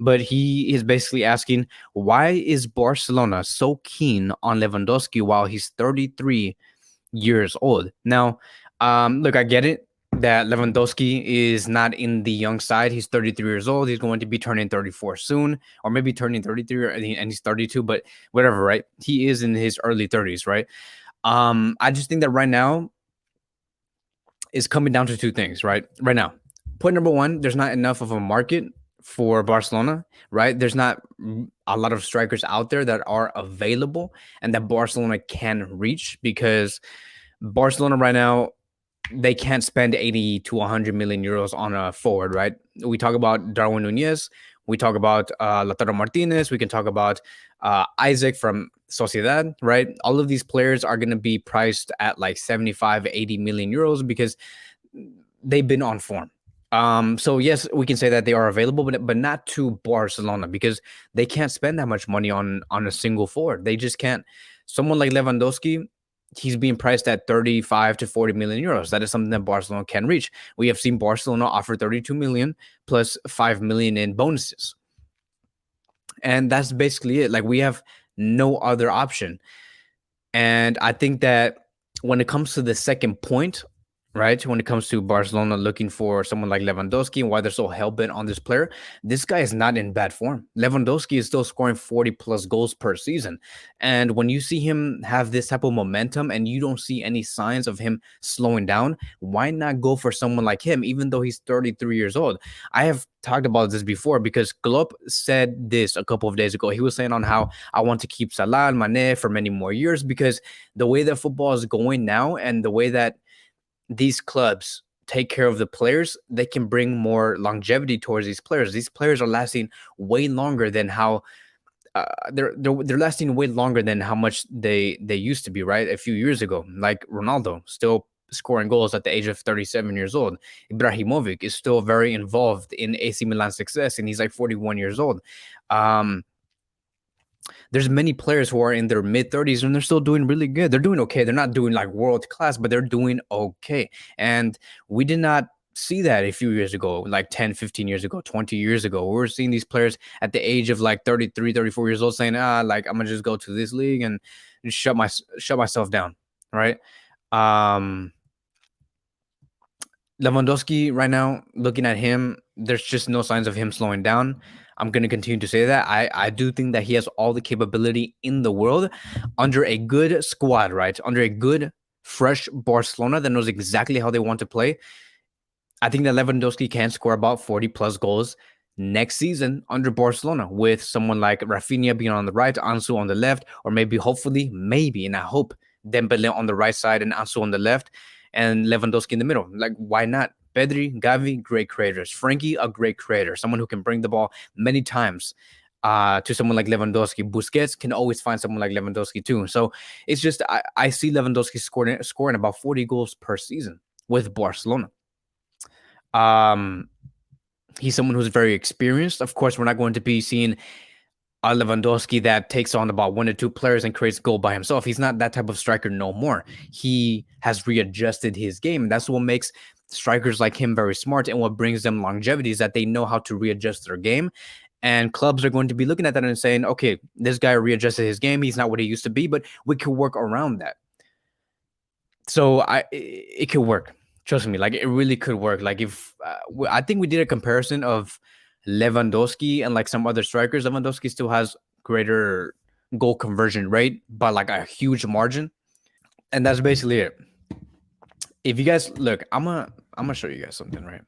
but he is basically asking, why is Barcelona so keen on Lewandowski while he's 33 years old? Now, look, I get it that Lewandowski is not in the young side. He's 33 years old. He's going to be turning 34 soon, or maybe turning 33, and he's 32, but whatever, right? He is in his early 30s, right? I just think that right now is coming down to two things, right? Right now, point number one, there's not enough of a market for Barcelona, right? There's not a lot of strikers out there that are available and that Barcelona can reach, because Barcelona right now, they can't spend 80 to 100 million euros on a forward, right? We talk about Darwin Nunez, we talk about Lautaro Martinez, we can talk about Isaac from Sociedad, right? All of these players are going to be priced at like 75, 80 million euros because they've been on form. So yes, we can say that they are available, but not to Barcelona, because they can't spend that much money on a single forward. They just can't. Someone like Lewandowski, he's being priced at 35 to 40 million euros. That is something that Barcelona can reach. We have seen Barcelona offer 32 million plus 5 million in bonuses. And that's basically it. Like, we have no other option. And I think that when it comes to the second point, right, when it comes to Barcelona looking for someone like Lewandowski and why they're so hell-bent on this player, this guy is not in bad form. Lewandowski is still scoring 40 plus goals per season. And when you see him have this type of momentum and you don't see any signs of him slowing down, why not go for someone like him, even though he's 33 years old? I have talked about this before because Klopp said this a couple of days ago. He was saying on how I want to keep Salah and Mane for many more years, because the way that football is going now and the way that these clubs take care of the players, they can bring more longevity towards these players. These players are lasting way longer than how they're lasting way longer than how much they used to be, right? A few years ago, like Ronaldo, still scoring goals at the age of 37 years old. Ibrahimovic is still very involved in AC Milan's success, and he's like 41 years old. Um, there's many players who are in their mid 30s and they're still doing really good. They're doing okay. They're not doing like world class, but they're doing okay. And we did not see that a few years ago, like 10, 15 years ago, 20 years ago. We were seeing these players at the age of like 33, 34 years old saying, like, I'm gonna just go to this league and just shut myself down, right? Um Lewandowski right now, looking at him, there's just no signs of him slowing down. I'm going to continue to say that. I do think that he has all the capability in the world under a good squad, right? Under a good, fresh Barcelona that knows exactly how they want to play. I think that Lewandowski can score about 40 plus goals next season under Barcelona, with someone like Rafinha being on the right, Ansu on the left, or maybe, hopefully, maybe, and I hope Dembele on the right side and Ansu on the left, and Lewandowski in the middle. Like, why not? Pedri, Gavi, great creators. Frankie, a great creator, someone who can bring the ball many times to someone like Lewandowski. Busquets can always find someone like Lewandowski too. So it's just I see Lewandowski scoring about 40 goals per season with Barcelona. Um, he's someone who's very experienced. Of course, we're not going to be seeing a Lewandowski that takes on about one or two players and creates goal by himself. He's not that type of striker no more. He has readjusted his game. That's what makes strikers like him very smart, and what brings them longevity is that they know how to readjust their game. And clubs are going to be looking at that and saying, okay, this guy readjusted his game. He's not what he used to be, but we can work around that. So it could work. Trust me, like, it really could work. Like, if I think we did a comparison of Lewandowski and like some other strikers. Lewandowski still has greater goal conversion rate by like a huge margin, and that's basically it. If you guys look, I'm gonna show you guys something, right?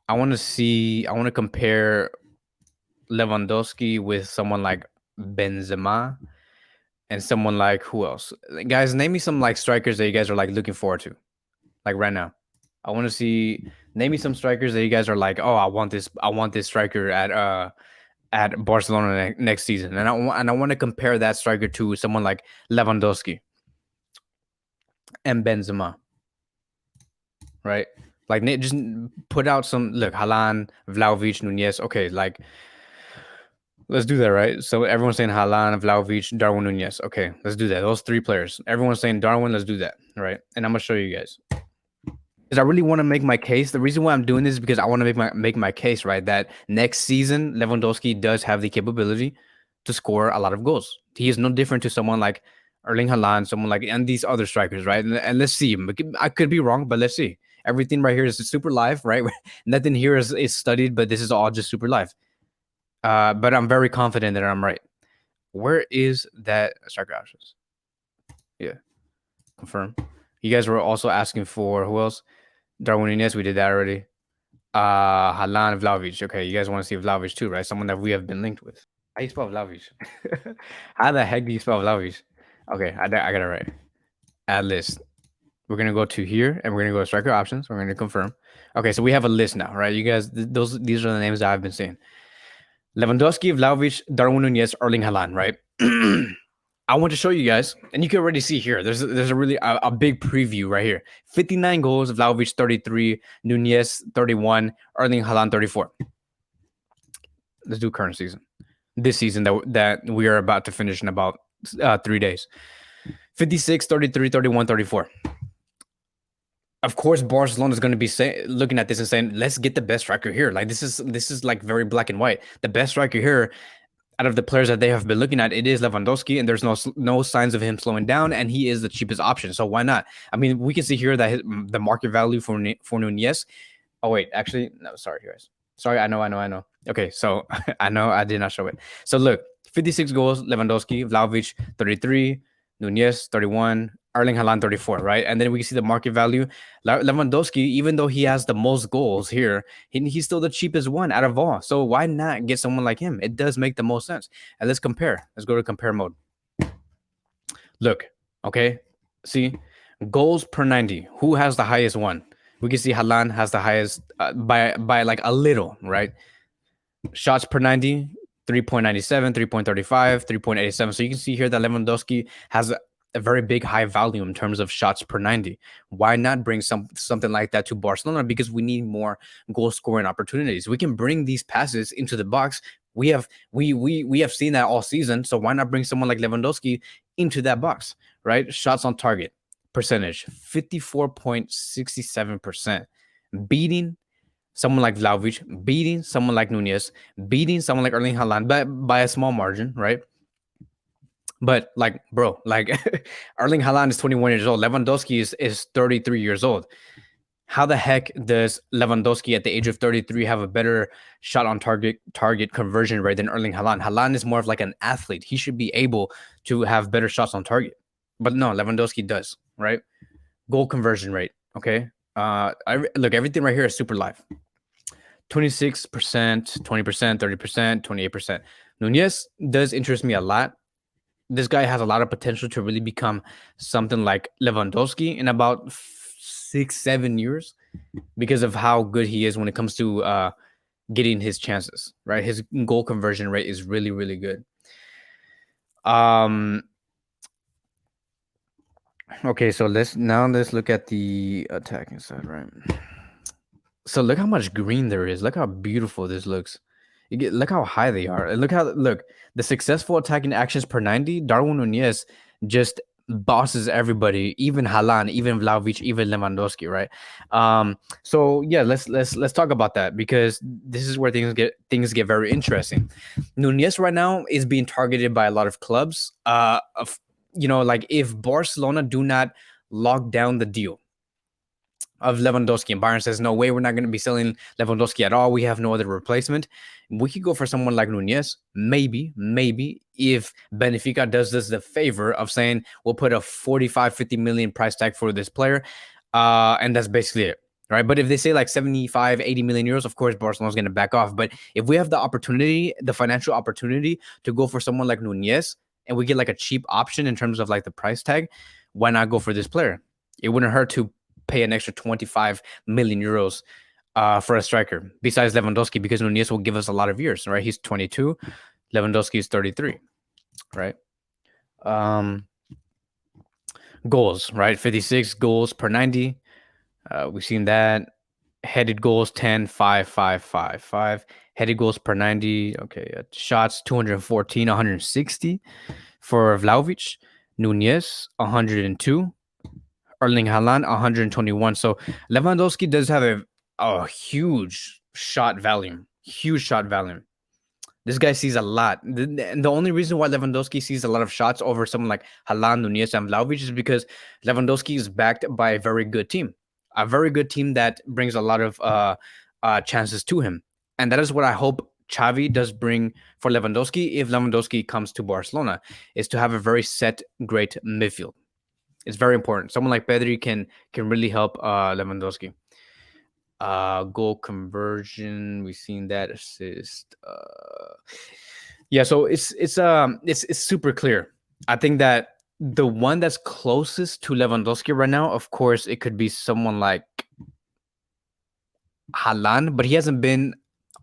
I want to compare Lewandowski with someone like Benzema and someone like, who else? Guys, name me some like strikers that you guys are like looking forward to, like right now. I want to see. Name me some strikers that you guys are like, oh, I want this. I want this striker at Barcelona next season, and I want to compare that striker to someone like Lewandowski and Benzema, right? Like, just put out some, look, Haaland, Vlahovic, Nunez. Okay, like, let's do that, right? So everyone's saying Haaland, Vlahovic, Darwin Nunez. Okay, let's do that. Those three players. Everyone's saying Darwin. Let's do that, right? And I'm gonna show you guys. because I really want to make my case. The reason why I'm doing this is because I want to make my case, right? That next season Lewandowski does have the capability to score a lot of goals. He is no different to someone like Erling Haaland, someone like and these other strikers, right? And let's see. I could be wrong, but let's see. Everything right here is super live, right? Nothing here is studied, but this is all just super live. But I'm very confident that I'm right. Where is that striker options? Yeah, confirm. You guys were also asking for who else? Darwin Nunez, we did that already. Haaland, Vlahovic. Okay, you guys want to see Vlahovic too, right? Someone that we have been linked with. How you spell Vlahovic? How the heck do you spell Vlahovic? Okay, I got it right. Add list. We're gonna go to here and we're gonna go to striker options. We're gonna confirm. Okay, so we have a list now, right? You guys, these are the names that I've been saying. Lewandowski, Vlahovic, Darwin Nunez, Erling Haaland, right? I want to show you guys, and you can already see here. There's a really a big preview right here. 59 goals, Vlahovic 33, Nunez 31, Erling Haaland 34. Let's do current season. This season that we are about to finish in about 3 days. 56, 33, 31, 34. Of course, Barcelona is going to be looking at this and saying, "Let's get the best striker here." Like this is like very black and white. The best striker here out of the players that they have been looking at, it is Lewandowski, and there's no signs of him slowing down, and he is the cheapest option. So why not? I mean, we can see here that the market value for Nunez. Oh wait, actually, no, sorry, guys. Sorry, I know. Okay, so I know I did not show it. So look, 56 goals, Lewandowski, Vlahovic 33, Nunez 31, Erling Haaland 34, right? And then we see the market value. Lewandowski, even though he has the most goals here, he's still the cheapest one out of all. So why not get someone like him? It does make the most sense. And let's compare. Let's go to compare mode. Look, okay. See, goals per 90. Who has the highest one? We can see Haaland has the highest by like a little, right? Shots per 90, 3.97, 3.35, 3.87. So you can see here that Lewandowski has a very big high value in terms of shots per 90. Why not bring something like that to Barcelona? Because we need more goal scoring opportunities. We can bring these passes into the box. We have seen that all season. So why not bring someone like Lewandowski into that box, right? Shots on target percentage 54.67%, beating someone like Vlahovic, beating someone like Nunez, beating someone like Erling Haaland by a small margin, right? But like, bro, like Erling Haaland is 21 years old. Lewandowski is 33 years old. How the heck does Lewandowski at the age of 33 have a better shot on target conversion rate than Erling Haaland? Haaland is more of like an athlete. He should be able to have better shots on target. But no, Lewandowski does, right? Goal conversion rate, okay? Look, everything right here is super live. 26%, 20%, 30%, 28%. Nunez does interest me a lot. This guy has a lot of potential to really become something like Lewandowski in about 6-7 years because of how good he is when it comes to getting his chances, right? His goal conversion rate is really, really good. Okay, so let's look at the attacking side, right? So look how much green there is. Look how beautiful this looks. Look how high they are. And look the successful attacking actions per 90. Darwin Nunez just bosses everybody, even Haaland, even Vlahovic, even Lewandowski, right? So yeah, let's talk about that because this is where things get very interesting. Nunez right now is being targeted by a lot of clubs. Like if Barcelona do not lock down the deal of Lewandowski and Bayern says, no way, we're not going to be selling Lewandowski at all. We have no other replacement. We could go for someone like Nunez. Maybe if Benfica does us the favor of saying, we'll put a 45-50 million price tag for this player. And that's basically it. Right. But if they say like 75-80 million euros, of course, Barcelona's going to back off. But if we have the opportunity, the financial opportunity to go for someone like Nunez and we get like a cheap option in terms of like the price tag, why not go for this player? It wouldn't hurt to pay an extra 25 million euros for a striker besides Lewandowski because Nunez will give us a lot of years, right? He's 22, Lewandowski is 33, right? Goals, right? 56 goals per 90. We've seen that. Headed goals 10, 5, 5, 5, 5. Headed goals per 90. Okay, shots 214, 160 for Vlahovic. Nunez 102. Erling Haaland 121. So Lewandowski does have a huge shot volume. Huge shot volume. This guy sees a lot. The only reason why Lewandowski sees a lot of shots over someone like Haaland, Nunez, and Vlahovic is because Lewandowski is backed by a very good team. A very good team that brings a lot of chances to him. And that is what I hope Xavi does bring for Lewandowski if Lewandowski comes to Barcelona, is to have a very set, great midfield. It's very important. Someone like Pedri can really help Lewandowski. Goal conversion, we've seen that. Assist. Yeah, so it's super clear. I think that the one that's closest to Lewandowski right now, of course, it could be someone like Haaland, but he hasn't been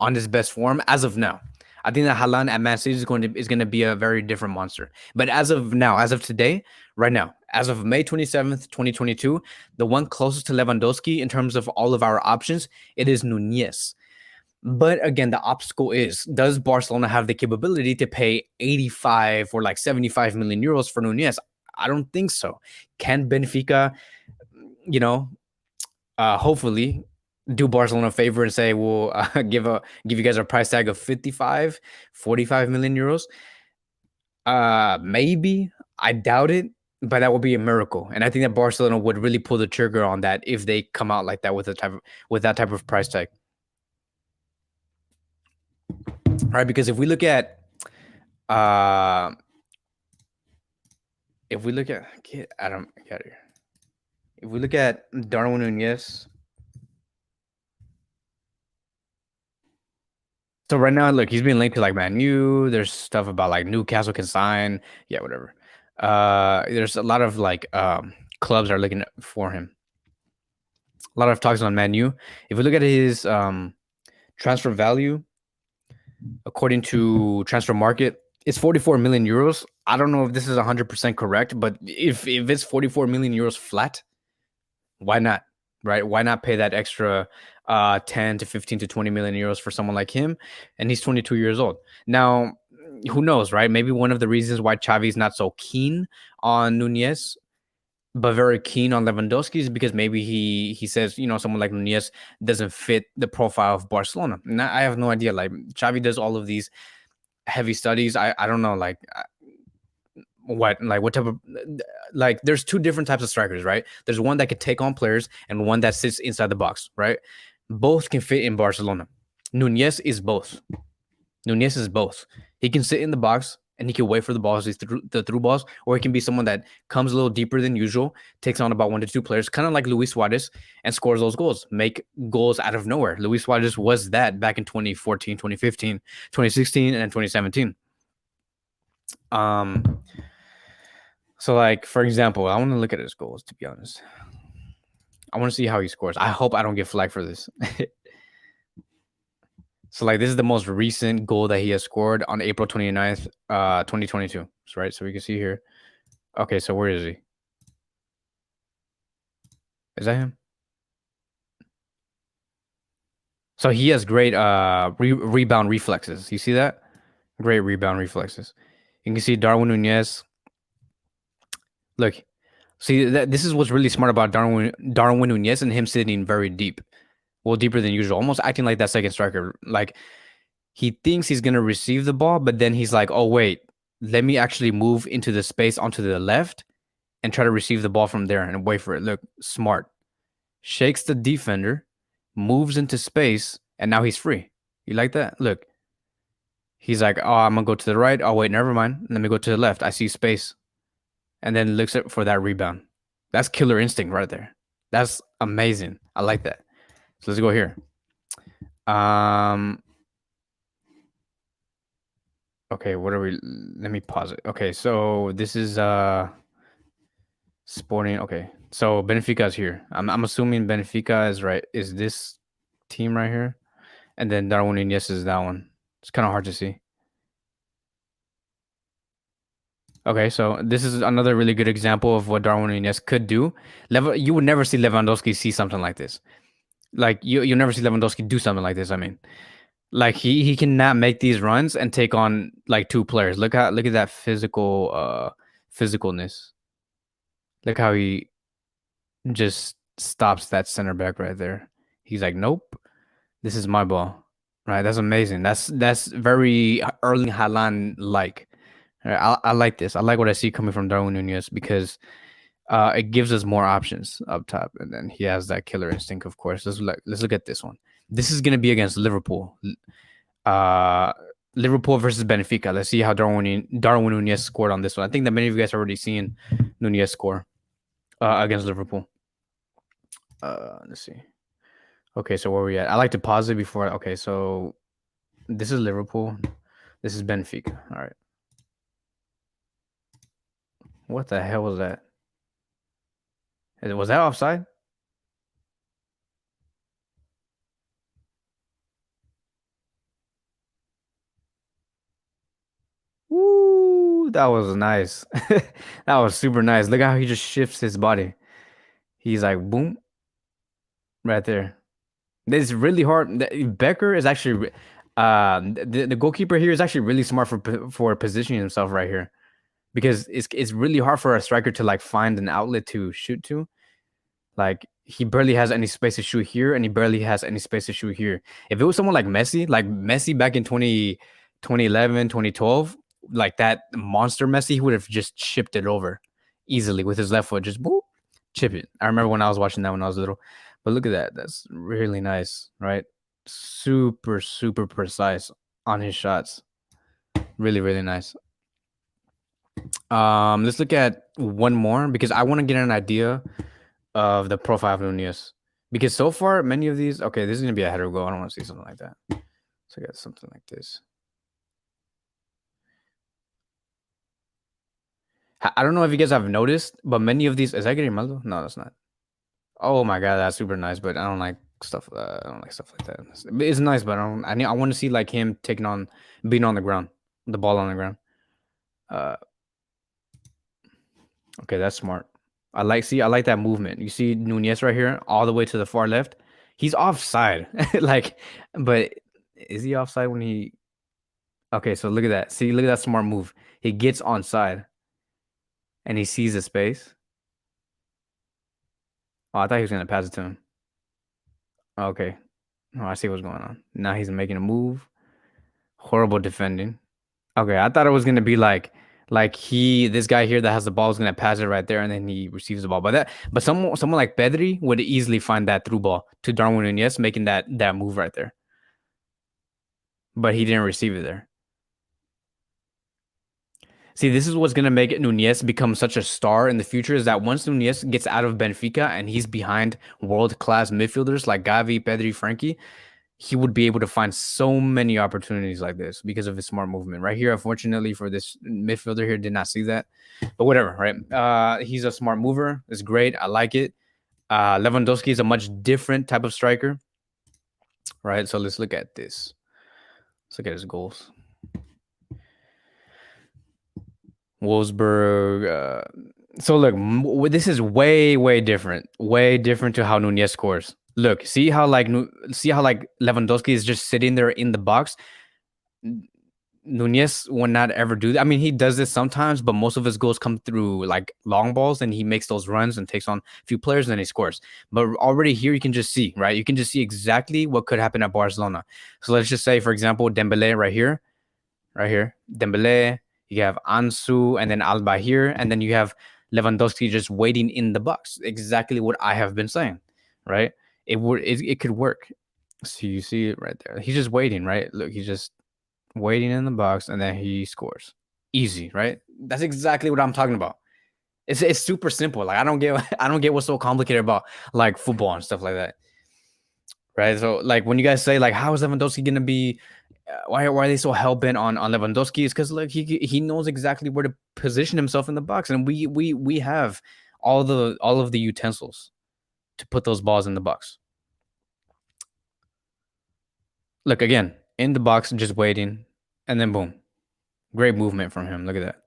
on his best form as of now. I think that Haaland at Man City is going to be a very different monster. But as of now, as of today, right now, as of May 27th, 2022, the one closest to Lewandowski in terms of all of our options, it is Nunez. But again, the obstacle is, does Barcelona have the capability to pay 85 or like 75 million euros for Nunez? I don't think so. Can Benfica, you know, hopefully do Barcelona a favor and say we'll give you guys a price tag of 55, 45 million euros? Maybe. I doubt it, but that would be a miracle. And I think that Barcelona would really pull the trigger on that if they come out like that with that type of price tag. Right? Because if we look at get Adam get out of here. If we look at Darwin Nunez. So right now, look, he's being linked to like Man U. There's stuff about like Newcastle can sign. Yeah, whatever. There's a lot of like clubs are looking for him. A lot of talks on Man U. If we look at his transfer value, according to Transfer Market, it's 44 million euros. I don't know if this is 100% correct, but if it's 44 million euros flat, why not? Right? Why not pay that extra 10 to 15 to 20 million euros for someone like him? And he's 22 years old. Now, who knows, right? Maybe one of the reasons why Xavi is not so keen on Nunez, but very keen on Lewandowski, is because maybe he says, someone like Nunez doesn't fit the profile of Barcelona. And I have no idea. Like, Xavi does all of these heavy studies. I don't know, like, what type of, like, there's two different types of strikers, right? There's one that can take on players and one that sits inside the box, right? Both can fit in Barcelona. Nunez is both. He can sit in the box and he can wait for the balls, the through balls, or he can be someone that comes a little deeper than usual, takes on about 1 to 2 players, kind of like Luis Suarez, and scores those goals, make goals out of nowhere. Luis Suarez was that back in 2014, 2015, 2016, and 2017. So, like, for example, I want to look at his goals, to be honest. I want to see how he scores. I hope I don't get flagged for this. So, like, this is the most recent goal that he has scored on April 29th, 2022, right? So we can see here. Okay, so where is he? Is that him? So he has great rebound reflexes. You see that? Great rebound reflexes. You can see Darwin Nunez. Look, see, this is what's really smart about Darwin Nunez and him sitting very deep. Well, deeper than usual, almost acting like that second striker. Like, he thinks he's going to receive the ball, but then he's like, oh, wait, let me actually move into the space onto the left and try to receive the ball from there and wait for it. Look, smart. Shakes the defender, moves into space, and now he's free. You like that? Look. He's like, oh, I'm going to go to the right. Oh, wait, never mind. Let me go to the left. I see space. And then looks for that rebound. That's killer instinct right there. That's amazing. I like that. So let's go here. Okay, what are we? Let me pause it. Okay, so this is Sporting. Okay, so Benfica is here. I'm assuming Benfica is right. Is this team right here? And then Darwin Nunez is that one. It's kind of hard to see. Okay, so this is another really good example of what Darwin Nunez could do. You would never see Lewandowski see something like this. Like, you never see Lewandowski do something like this. I mean, like, he cannot make these runs and take on like 2 players. Look at that physicalness. Look how he just stops that center back right there. He's like, nope, this is my ball. Right, that's amazing. That's very Erling Haaland like. Right, I like this. I like what I see coming from Darwin Nunez because it gives us more options up top, and then he has that killer instinct. Of course, let's look at this one. This is gonna be against Liverpool. Uh, Liverpool versus Benfica. Let's see how Darwin Nunez scored on this one. I think that many of you guys have already seen Nunez score against Liverpool. Let's see. Okay, so where are we at? I like to pause it before. Okay, so this is Liverpool. This is Benfica. All right. What the hell was that? Was that offside? Woo, that was nice. That was super nice. Look how he just shifts his body. He's like boom, right there. It's really hard. Becker is actually, the goalkeeper here is actually really smart for positioning himself right here because it's really hard for a striker to like find an outlet to shoot to. Like he barely has any space to shoot here, and he barely has any space to shoot here. If it was someone like Messi back in 2011, 2012, like that monster Messi, he would have just chipped it over easily with his left foot, just boop, chip it. I remember when I was watching that when I was little. But look at that. That's really nice, right? Super, super precise on his shots. Really, really nice. Let's look at one more because I want to get an idea of the profile of Nunez. Because so far, many of these, okay, this is gonna be a header goal. I don't want to see something like that. So I got something like this. I don't know if you guys have noticed, but many of these is that getting Maldo? No, that's not. Oh my god, that's super nice, but I don't like stuff. I don't like stuff like that. It's nice, but I don't. I want to see like him taking on, being on the ground, the ball on the ground. Uh, okay, that's smart. I like that movement. You see Nunez right here, all the way to the far left. He's offside, like, but is he offside when he? Okay, so look at that. See, look at that smart move. He gets onside, and he sees the space. Oh, I thought he was gonna pass it to him. Okay, oh, I see what's going on. Now he's making a move. Horrible defending. Okay, I thought it was gonna be like this guy here that has the ball is gonna pass it right there, and then he receives the ball. But someone like Pedri would easily find that through ball to Darwin Nunez, making that move right there. But he didn't receive it there. See, this is what's gonna make Nunez become such a star in the future. Is that once Nunez gets out of Benfica and he's behind world class midfielders like Gavi, Pedri, Frankie, he would be able to find so many opportunities like this because of his smart movement. Right here, unfortunately for this midfielder here, did not see that. But whatever, right? He's a smart mover. It's great. I like it. Lewandowski is a much different type of striker, right? So let's look at this. Let's look at his goals. Wolfsburg. So look, this is way different to how Nunez scores. Look, see how like Lewandowski is just sitting there in the box. Nunez will not ever do that. I mean, he does this sometimes, but most of his goals come through like long balls, and he makes those runs and takes on a few players, and then he scores. But already here, you can just see, right? You can just see exactly what could happen at Barcelona. So let's just say, for example, Dembele right here, Dembele. You have Ansu, and then Alba here, and then you have Lewandowski just waiting in the box. Exactly what I have been saying, right? It could work. So you see it right there. He's just waiting, right? Look, he's just waiting in the box, and then he scores. Easy, right? That's exactly what I'm talking about. It's super simple. Like I don't get what's so complicated about like football and stuff like that. Right. So like when you guys say like how is Lewandowski gonna be why are they so hell bent on Lewandowski? Is because like he knows exactly where to position himself in the box, and we have all of the utensils to put those balls in the box. Look again in the box, just waiting, and then boom, great movement from him. Look at that,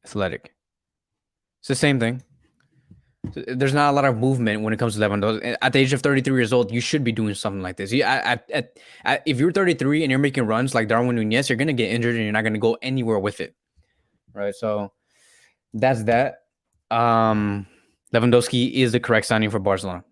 athletic. It's the same thing. There's not a lot of movement when it comes to Lewandowski. At the age of 33 years old, you should be doing something like this. If you're 33 and you're making runs like Darwin Nunez, you're gonna get injured and you're not gonna go anywhere with it, right? So that's that. Um, Lewandowski is the correct signing for Barcelona.